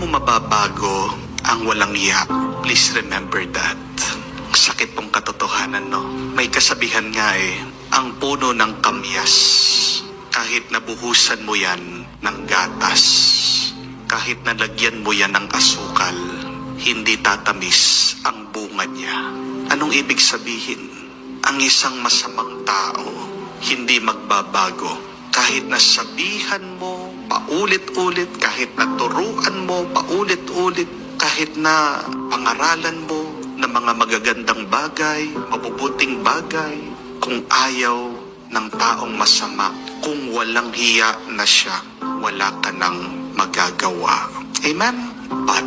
mo mababago ang walang hiya. Please remember that. Sakit pong katotohanan, no? May kasabihan nga ang puno ng kamyas, kahit nabuhusan mo yan ng gatas, kahit nalagyan mo yan ng asukal, hindi tatamis ang bunga niya. Anong ibig sabihin? Ang isang masamang tao, hindi magbabago. Kahit nasabihan mo paulit-ulit, kahit naturuan mo paulit-ulit, kahit na pangaralan mo ng mga magagandang bagay, mabubuting bagay, kung ayaw ng taong masama, kung walang hiya na siya, wala ka nang magagawa. Amen? But,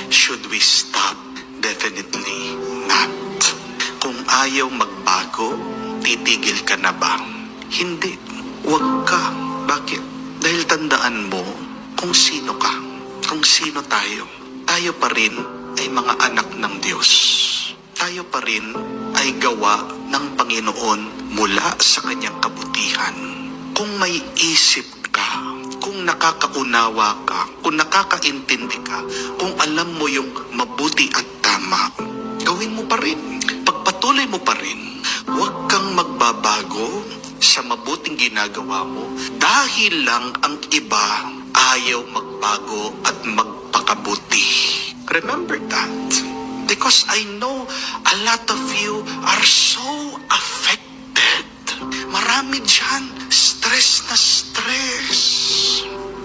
should we stop? Definitely not. Kung ayaw magbago, titigil ka na ba? Hindi. Huwag ka. Bakit? Dahil tandaan mo kung sino ka, kung sino tayo. Tayo pa rin ay mga anak ng Diyos. Tayo pa rin ay gawa ng Panginoon mula sa kanyang kabutihan. Kung may isip ka, kung nakakaunawa ka, kung nakakaintindi ka, kung alam mo yung mabuti at tama, gawin mo pa rin. Pagpatuloy mo pa rin. Huwag kang magbabago sa mabuting ginagawa mo dahil lang ang iba ayaw magbago at magpakabuti. Remember that. Because I know a lot of you are so affected. Marami dyan, stress na stress.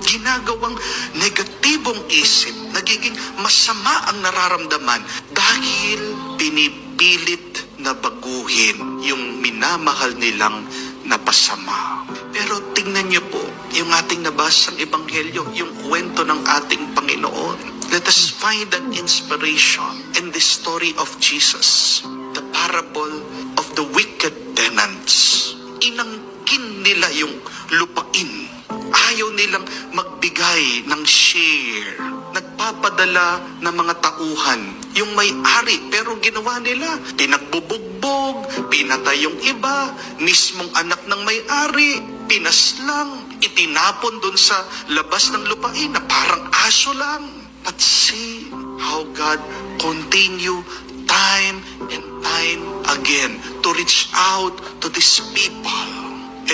Ginagawang negatibong isip, nagiging masama ang nararamdaman dahil pinipilit na baguhin yung minamahal nilang napasama. Pero tingnan niyo po, yung ating nabasang ebanghelyo, yung kwento ng ating Panginoon. Let us find an inspiration in the story of Jesus. The parable of the wicked tenants. Inangkin nila yung lupain. Ayaw nilang magbigay ng share. Nagpapadala ng mga tauhan. Yung may-ari, pero ginawa nila, pinagbubugbog, pinatay yung iba, mismong anak ng may-ari, pinaslang, itinapon dun sa labas ng lupain na parang aso lang. But see how God continue time and time again to reach out to these people.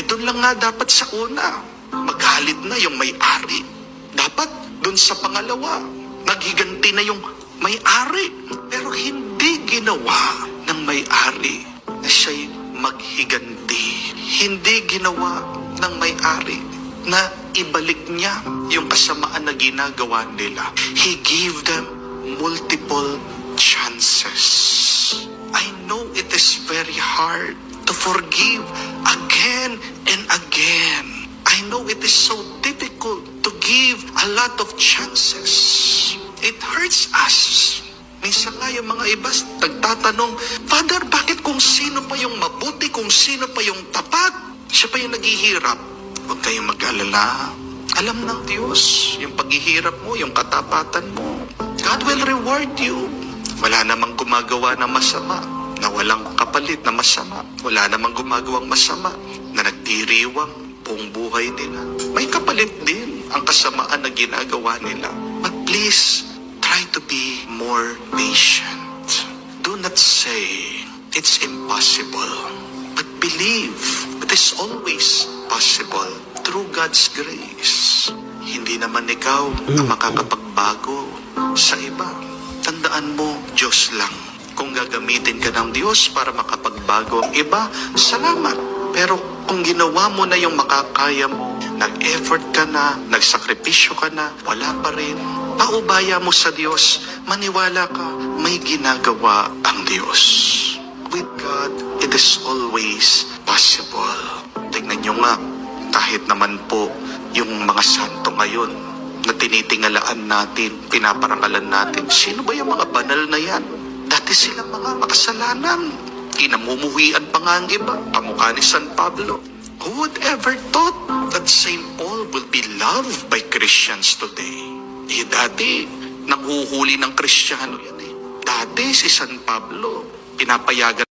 Dun lang nga dapat sa una, magalit na yung may-ari. Dapat dun sa pangalawa, naghiganti na yung may-ari. Pero hindi ginawa ng may-ari na siya'y maghiganti. Hindi ginawa ng may-ari na ibalik niya yung kasamaan na ginagawa nila. He gave them multiple chances. I know it is very hard to forgive again and again. I know it is so difficult to give a lot of chances. It hurts us. Minsan nga yung mga iba nagtatanong, Father, bakit kung sino pa yung mabuti, kung sino pa yung tapat, siya pa yung naghihirap? Huwag kayong mag-alala. Alam ng Diyos yung paghihirap mo, yung katapatan mo. God will reward you. Wala namang gumagawa na masama, na walang kapalit na masama. Wala namang gumagawang masama, na nagdiriwang buong buhay nila. May kapalit din ang kasamaan na ginagawa nila. But please, try to be more patient. Do not say, it's impossible. But believe, it is always possible through God's grace. Hindi naman ikaw ang makakapagbago sa iba. Tandaan mo, Diyos lang. Kung gagamitin ka ng Diyos para makapagbago ang iba, salamat. Pero kung ginawa mo na yung makakaya mo, nag-effort ka na, nagsakripisyo ka na, wala pa rin, paubaya mo sa Diyos, maniwala ka, may ginagawa ang Diyos. With God, it is always possible. Tingnan nyo nga, kahit naman po yung mga santo ngayon na tinitingalaan natin, pinaparangalan natin, sino ba yung mga banal na yan? Dati silang mga makasalanan. Kinamumuhian pa nga ang iba, kamukha ni San Pablo. Who would ever thought that St. Paul will be loved by Christians today? Dati, nanghuhuli ng Kristiyano yan Dati si San Pablo, pinapayagan